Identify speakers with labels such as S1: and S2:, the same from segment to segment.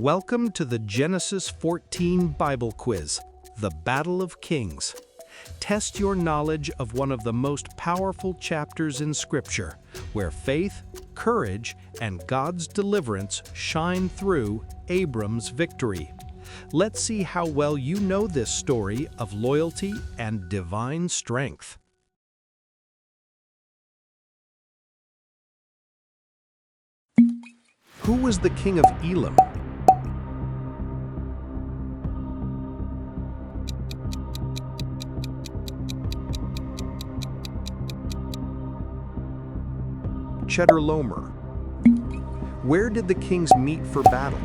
S1: Welcome to the Genesis 14 Bible Quiz, the Battle of Kings. Test your knowledge of one of the most powerful chapters in Scripture, where faith, courage, and God's deliverance shine through Abram's victory. Let's see how well you know this story of loyalty and divine strength. Who was the king of Elam? Chedorlaomer. Where did the kings meet for battle?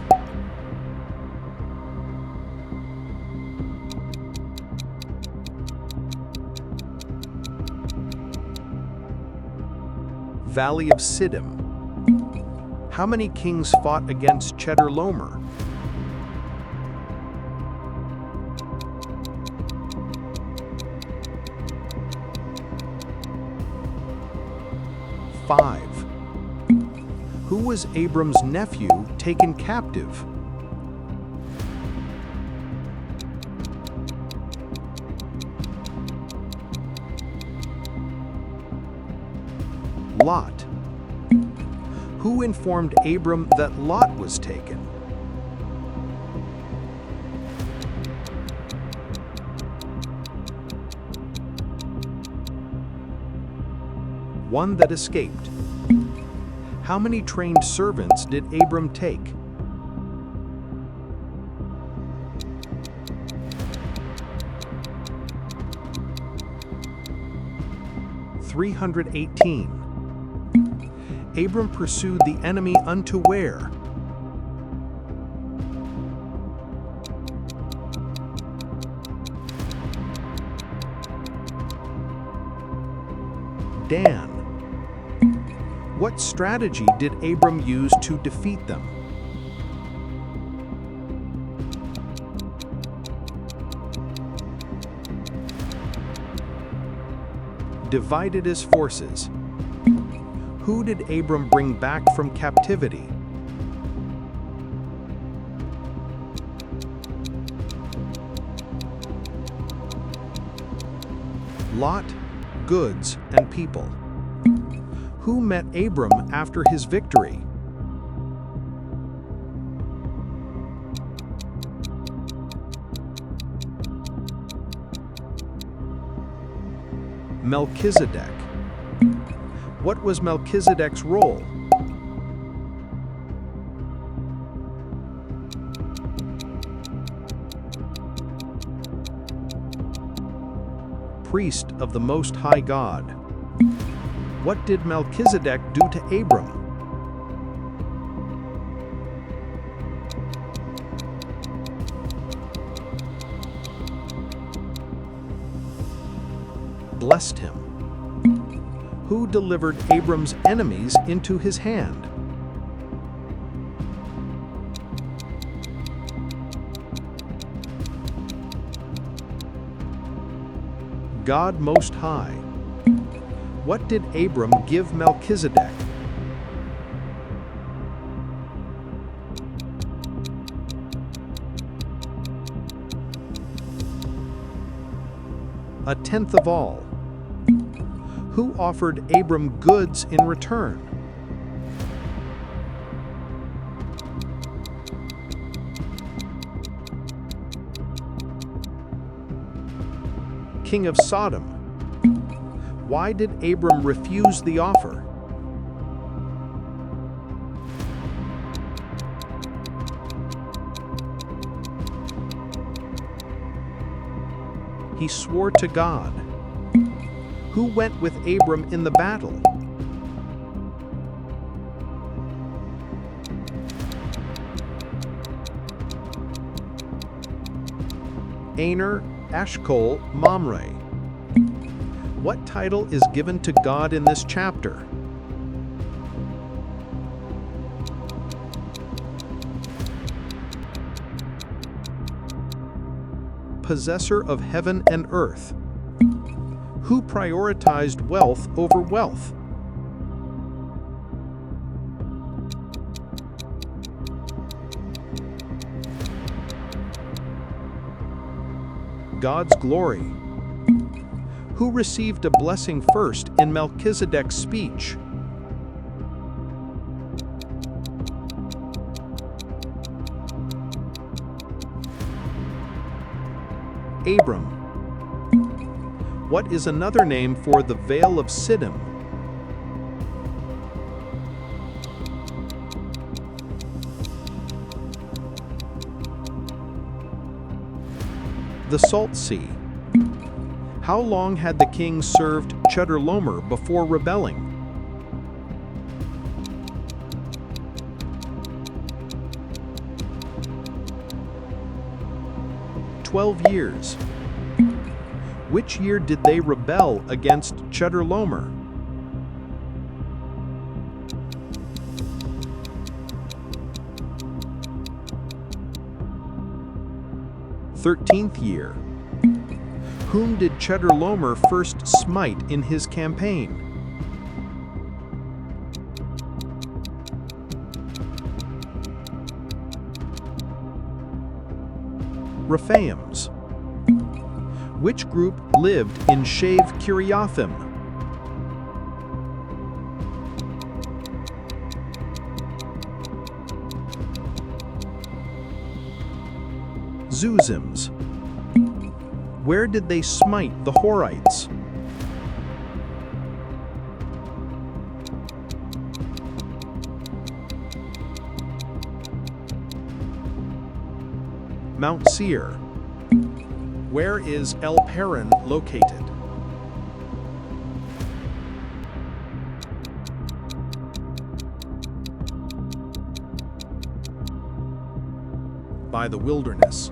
S1: Valley of Siddim. How many kings fought against Chedorlaomer? Five. Who was Abram's nephew taken captive? Lot. Who informed Abram that Lot was taken? One that escaped. How many trained servants did Abram take? $318. Abram pursued the enemy unto where? Dan. What strategy did Abram use to defeat them? Divided his forces. Who did Abram bring back from captivity? Lot, goods, and people. Who met Abram after his victory? Melchizedek. What was Melchizedek's role? Priest of the Most High God. What did Melchizedek do to Abram? Blessed him. Who delivered Abram's enemies into his hand? God Most High. What did Abram give Melchizedek? A tenth of all. Who offered Abram goods in return? King of Sodom. Why did Abram refuse the offer? He swore to God. Who went with Abram in the battle? Aner, Eshcol, Mamre. What title is given to God in this chapter? Possessor of heaven and earth. Who prioritized wealth over wealth? God's glory. Who received a blessing first in Melchizedek's speech? Abram. What is another name for the Vale of Siddim? The Salt Sea. How long had the king served Chedorlaomer before rebelling? 12 years. Which year did they rebel against Chedorlaomer? Thirteenth year. Whom did Chedorlaomer first smite in his campaign? Rephaims. Which group lived in Shave Kiriathim? Zuzims. Where did they smite the Horites? Mount Seir. Where is El Paran located? By the wilderness.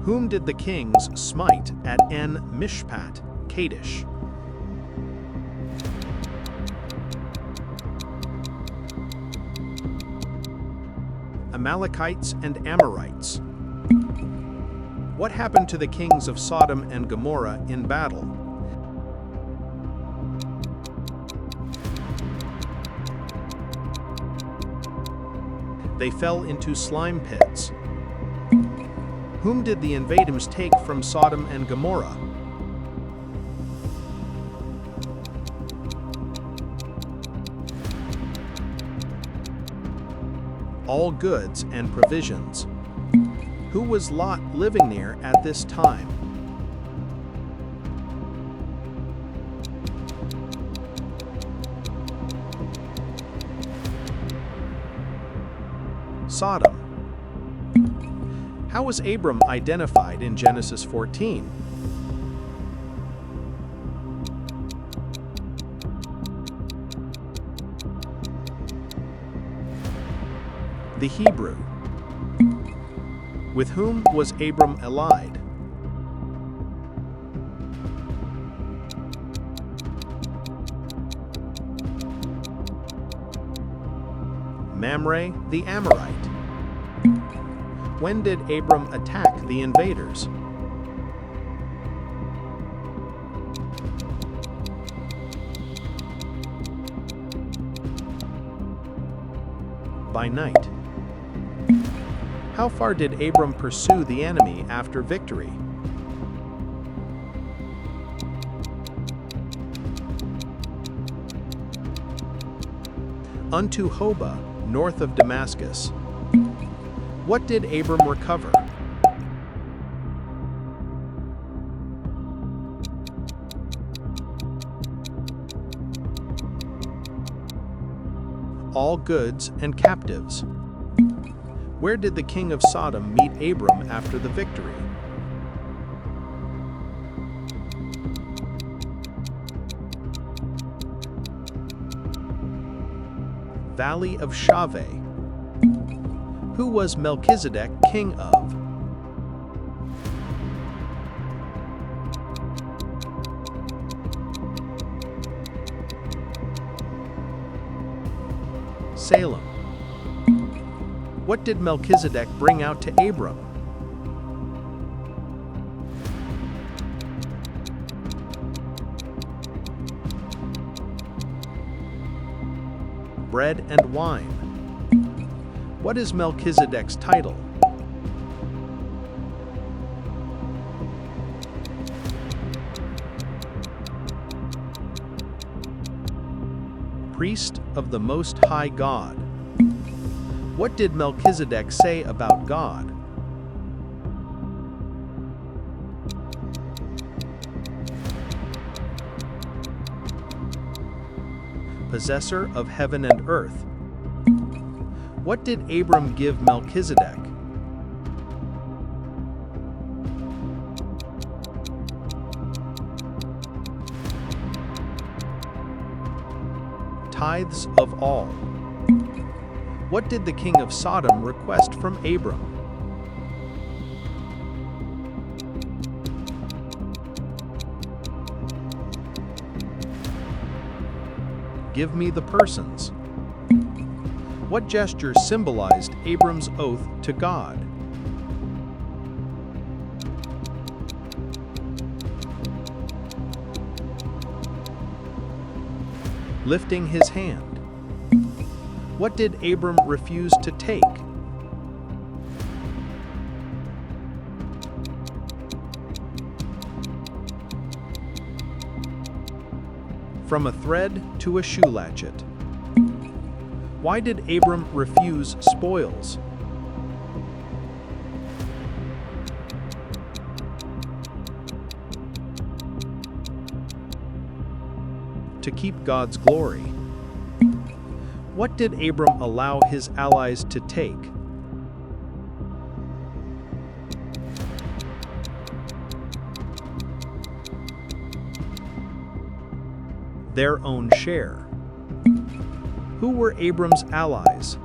S1: Whom did the kings smite at En Mishpat, Kadesh? Amalekites and Amorites. What happened to the kings of Sodom and Gomorrah in battle? They fell into slime pits. Whom did the invaders take from Sodom and Gomorrah? All goods and provisions. Who was Lot living near at this time? Sodom. How was Abram identified in Genesis 14? The Hebrew. With whom was Abram allied? Mamre the Amorite. When did Abram attack the invaders? By night. How far did Abram pursue the enemy after victory? Unto Hobah, north of Damascus. What did Abram recover? All goods and captives. Where did the king of Sodom meet Abram after the victory? Valley of Shaveh. Who was Melchizedek king of? Salem. What did Melchizedek bring out to Abram? Bread and wine. What is Melchizedek's title? priest of the Most High God. What did Melchizedek say about God? Possessor of heaven and earth. What did Abram give Melchizedek? Tithes of all. What did the king of Sodom request from Abram? Give me the persons. What gesture symbolized Abram's oath to God? Lifting his hand. What did Abram refuse to take? From a thread to a shoe latchet. Why did Abram refuse spoils? To keep God's glory. What did Abram allow his allies to take? Their own share. Who were Abram's allies?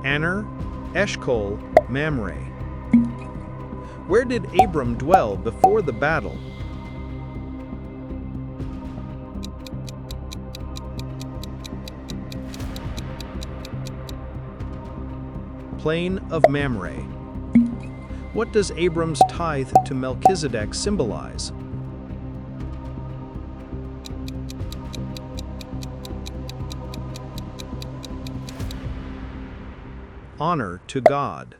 S1: Aner, Eshcol, Mamre. Where did Abram dwell before the battle? Plain of Mamre. What does Abram's tithe to Melchizedek symbolize? Honor to God.